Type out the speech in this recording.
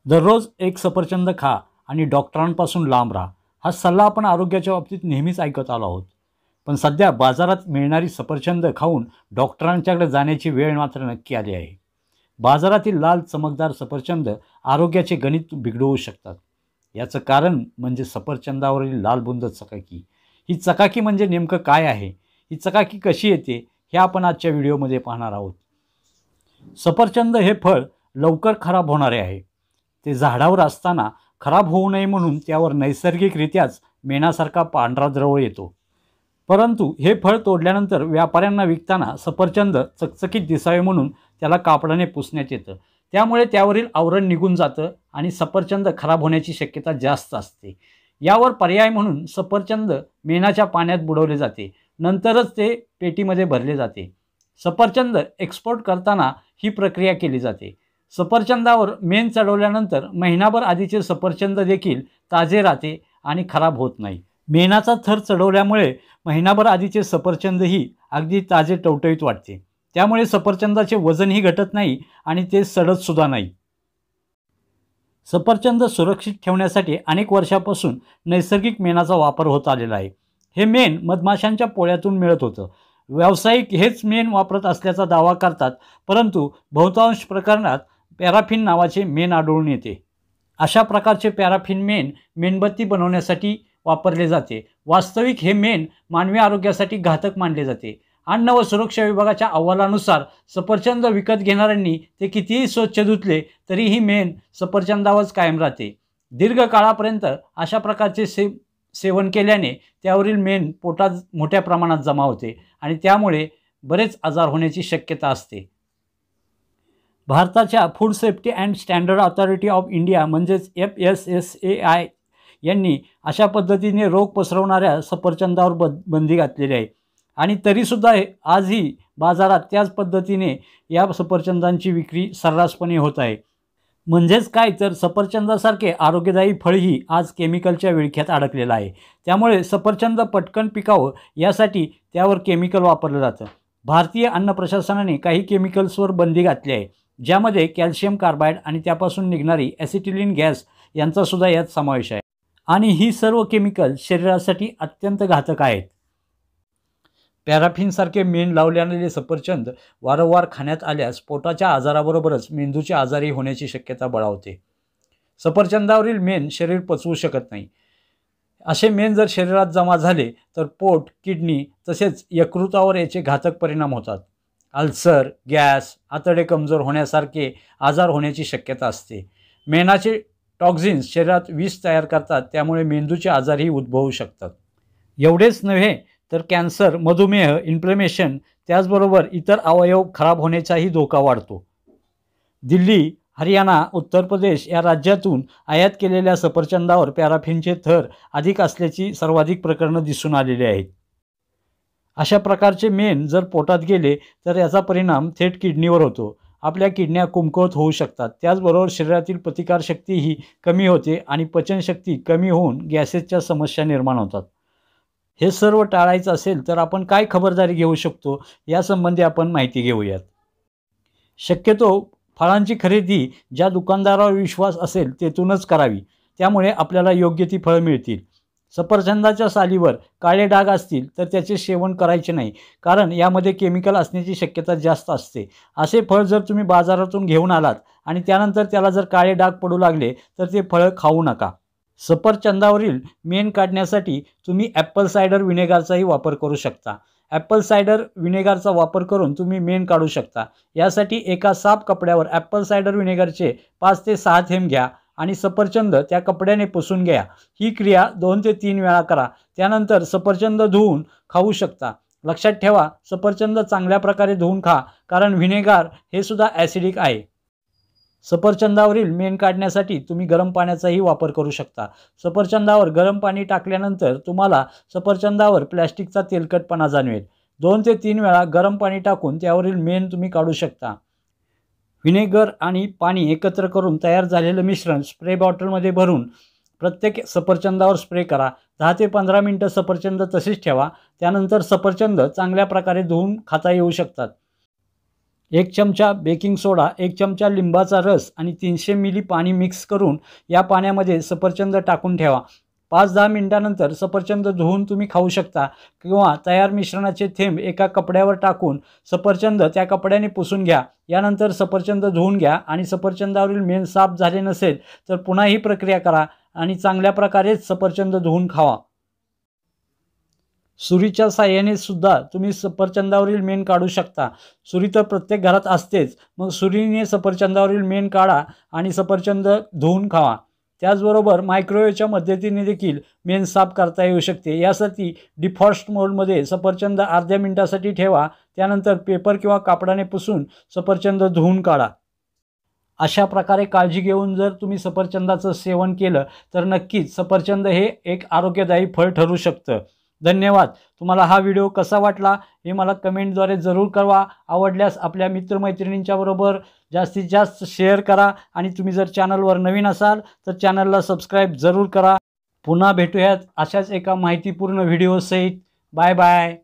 दररोज एक सफरचंद खा आणि डॉक्टरांपासून लांब राहा, हा सल्ला आपण आरोग्याच्या बाबतीत नेहमीच ऐकत आलो आहोत. पण सध्या बाजारात मिळणारी सफरचंद खाऊन डॉक्टरांच्याकडे जाण्याची वेळ मात्र नक्की आली आहे. बाजारातील लाल चमकदार सफरचंद आरोग्याचे गणित बिघडवू शकतात. याचं कारण म्हणजे सफरचंदावरील लाल बुंद चकाकी. ही चकाकी म्हणजे नेमकं काय आहे, ही चकाकी कशी येते, हे आपण आजच्या व्हिडिओमध्ये पाहणार आहोत. सफरचंद हे फळ लवकर खराब होणारे आहे. ते झाडावर असताना खराब होऊ नये म्हणून त्यावर नैसर्गिकरित्याच मेणासारखा पांढरा द्रव येतो. परंतु हे फळ तोडल्यानंतर व्यापाऱ्यांना विकताना सफरचंद चकचकीत दिसावे म्हणून त्याला कापडाने पुसण्यात येतं. त्यामुळे त्यावरील आवरण निघून जातं आणि सफरचंद खराब होण्याची शक्यता जास्त असते. यावर पर्याय म्हणून सफरचंद मेणाच्या पाण्यात बुडवले जाते, नंतरच ते पेटीमध्ये भरले जाते. सफरचंद एक्सपोर्ट करताना ही प्रक्रिया केली जाते. सफरचंदावर मेण चढवल्यानंतर महिनाभर आधीचे सफरचंद देखील ताजे राहते आणि खराब होत नाही. मेणाचा थर चढवल्यामुळे महिनाभर आधीचे सफरचंदही अगदी ताजे टवटवीत वाटते. त्यामुळे सफरचंदाचे वजनही घटत नाही आणि ते सडतसुद्धा नाही. सफरचंद सुरक्षित ठेवण्यासाठी अनेक वर्षापासून नैसर्गिक मेणाचा वापर होत आलेला आहे. हे मेण मधमाशांच्या पोळ्यातून मिळत होतं. व्यावसायिक हेच मेण वापरत असल्याचा दावा करतात, परंतु बहुतांश प्रकरणात पॅराफिन नावाचे मेण आढळून येते. अशा प्रकारचे पॅराफिन मेण मेणबत्ती बनवण्यासाठी वापरले जाते. वास्तविक हे मेण मानवी आरोग्यासाठी घातक मानले जाते. अन्न व सुरक्षा विभागाच्या अहवालानुसार सफरचंद विकत घेणाऱ्यांनी ते कितीही स्वच्छ धुतले तरीही मेण सफरचंदावरच कायम राहते. दीर्घ काळापर्यंत अशा प्रकारचे सेवन केल्याने त्यावरील मेण पोटात मोठ्या प्रमाणात जमा होते आणि त्यामुळे बरेच आजार होण्याची शक्यता असते. भारताच्या food safety and standard authority of India म्हणजेच FSSAI यांनी अशा पद्धतीने रोग पसरवणाऱ्या सफरचंदावर बंदी घातलेली आहे आणि तरीसुद्धा आजही बाजारात त्याच पद्धतीने या सफरचंदांची विक्री सर्रासपणे होत आहे. म्हणजेच काय तर सफरचंदासारखे आरोग्यदायी फळही आज केमिकलच्या विळख्यात अडकलेलं आहे. त्यामुळे सफरचंद पटकन पिकावं यासाठी त्यावर केमिकल वापरलं जातं. भारतीय अन्न प्रशासनाने काही केमिकल्सवर बंदी घातली आहे, ज्यामध्ये कॅल्शियम कार्बाईड आणि त्यापासून निघणारी ॲसिटिलीन गॅस यांचासुद्धा यात समावेश आहे. आणि ही सर्व केमिकल शरीरासाठी अत्यंत घातक आहेत. पॅराफिनसारखे मेण लावल्याने सफरचंद वारंवार खाण्यात आल्यास पोटाच्या आजाराबरोबरच मेंदूचे आजारही होण्याची शक्यता बळावते. सफरचंदावरील मेण शरीर पचवू शकत नाही. असे मेण जर शरीरात जमा झाले तर पोट, किडनी तसेच यकृतावर याचे घातक परिणाम होतात. अल्सर, गॅस, आतडे कमजोर होण्यासारखे आजार होण्याची शक्यता असते. मेणाचे टॉक्झिन्स शरीरात विष तयार करतात, त्यामुळे मेंदूचे आजारही उद्भवू शकतात. एवढेच नव्हे तर कॅन्सर, मधुमेह, इन्फ्लेमेशन त्याचबरोबर इतर अवयव खराब होण्याचाही धोका वाढतो. दिल्ली, हरियाणा, उत्तर प्रदेश या राज्यातून आयात केलेल्या सफरचंदावर पॅराफिनचे थर अधिक असल्याची सर्वाधिक प्रकरणं दिसून आलेली आहेत. अशा प्रकारचे मेण जर पोटात गेले तर याचा परिणाम थेट किडनीवर होतो. आपल्या किडन्या कमकुवत होऊ शकतात. त्याचबरोबर शरीरातील प्रतिकारशक्तीही कमी होते आणि पचनशक्ती कमी होऊन गॅसेसच्या समस्या निर्माण होतात. हे सर्व टाळायचं असेल तर आपण काय खबरदारी घेऊ शकतो यासंबंधी आपण माहिती घेऊयात. शक्यतो फळांची खरेदी ज्या दुकानदारावर विश्वास असेल तेथूनच करावी. त्यामुळे आपल्याला योग्य ती फळं मिळतील. सफरचंदाच्या सालीवर काळे डाग असतील तर त्याचे सेवन करायचे नाही, कारण यामध्ये केमिकल असण्याची शक्यता जास्त असते. असे फळ जर तुम्ही बाजारातून घेऊन आलात आणि त्यानंतर त्याला जर काळे डाग पडू लागले तर ते फळं खाऊ नका. सफरचंदावरील मेण काढण्यासाठी तुम्ही ॲपल सायडर विनेगरचाही वापर करू शकता. ॲपल सायडर विनेगरचा वापर करून तुम्ही मेण काढू शकता. यासाठी एका साफ कपड्यावर ॲपल सायडर विनेगरचे 5 ते 6 थेंब घ्या आणि सफरचंद त्या कपड्याने पुसून घ्या. ही क्रिया 2 ते 3 वेळा करा. त्यानंतर सफरचंद धुवून खाऊ शकता. लक्षात ठेवा, सफरचंद चांगल्या प्रकारे धुवून खा, कारण व्हिनेगर हे सुद्धा ॲसिडिक आहे. सफरचंदावरील मेण काढण्यासाठी तुम्ही गरम पाण्याचाही वापर करू शकता. सफरचंदावर गरम पाणी टाकल्यानंतर तुम्हाला सफरचंदावर प्लॅस्टिकचा तेलकटपणा जाणवेल. 2 ते 3 वेळा गरम पाणी टाकून त्यावरील मेण तुम्ही काढू शकता. व्हिनेगर आणि पाणी एकत्र करून तयार झालेलं मिश्रण स्प्रे बॉटलमध्ये भरून प्रत्येक सफरचंदावर स्प्रे करा. 10 ते 15 मिनटं सफरचंद तसेच ठेवा. त्यानंतर सफरचंद चांगल्या प्रकारे धुवून खाता येऊ शकतात. 1 चमचा बेकिंग सोडा, 1 चमचा लिंबाचा रस आणि 300 मिली पाणी मिक्स करून या पाण्यामध्ये सफरचंद टाकून ठेवा. 5-10 मिनिटानंतर सफरचंद धुवून तुम्ही खाऊ शकता किंवा तयार मिश्रणाचे थेंब एका कपड्यावर टाकून सफरचंद त्या कपड्याने पुसून घ्या. यानंतर सफरचंद धुवून घ्या आणि सफरचंदावरील मेण साफ झाले नसेल तर पुन्हा ही प्रक्रिया करा आणि चांगल्या प्रकारे सफरचंद धुवून खावा. सुरीच्या साहाय्याने सुद्धा तुम्ही सफरचंदावरील मेण काढू शकता. सुरी तर प्रत्येक घरात असतेच, मग सुरीने सफरचंदावरील मेण काढा आणि सफरचंद धुवून खावा. त्याचबरोबर मायक्रोवेव्हच्या मदतीने देखील मेण साफ करता येऊ शकते. यासाठी डिफ्रॉस्ट मोडमध्ये सफरचंद अर्ध्या मिनिटासाठी ठेवा. त्यानंतर पेपर किंवा कापडाने पुसून सफरचंद धुवून काढा. अशा प्रकारे काळजी घेऊन जर तुम्ही सफरचंदाचं सेवन केलं तर नक्कीच सफरचंद हे एक आरोग्यदायी फळ ठरू शकतं. धन्यवाद. तुम्हाला हा व्हिडिओ कसा वाटला हे मला कमेंटद्वारे जरूर कळवा. आवडल्यास आपल्या मित्रमैत्रिणींच्या बरोबर जास्तीत जास्त शेअर करा आणि तुम्ही जर चॅनलवर नवीन असाल तर चॅनलला सबस्क्राईब जरूर करा. पुन्हा भेटूयात अशाच एका माहितीपूर्ण व्हिडिओसहित. Bye bye.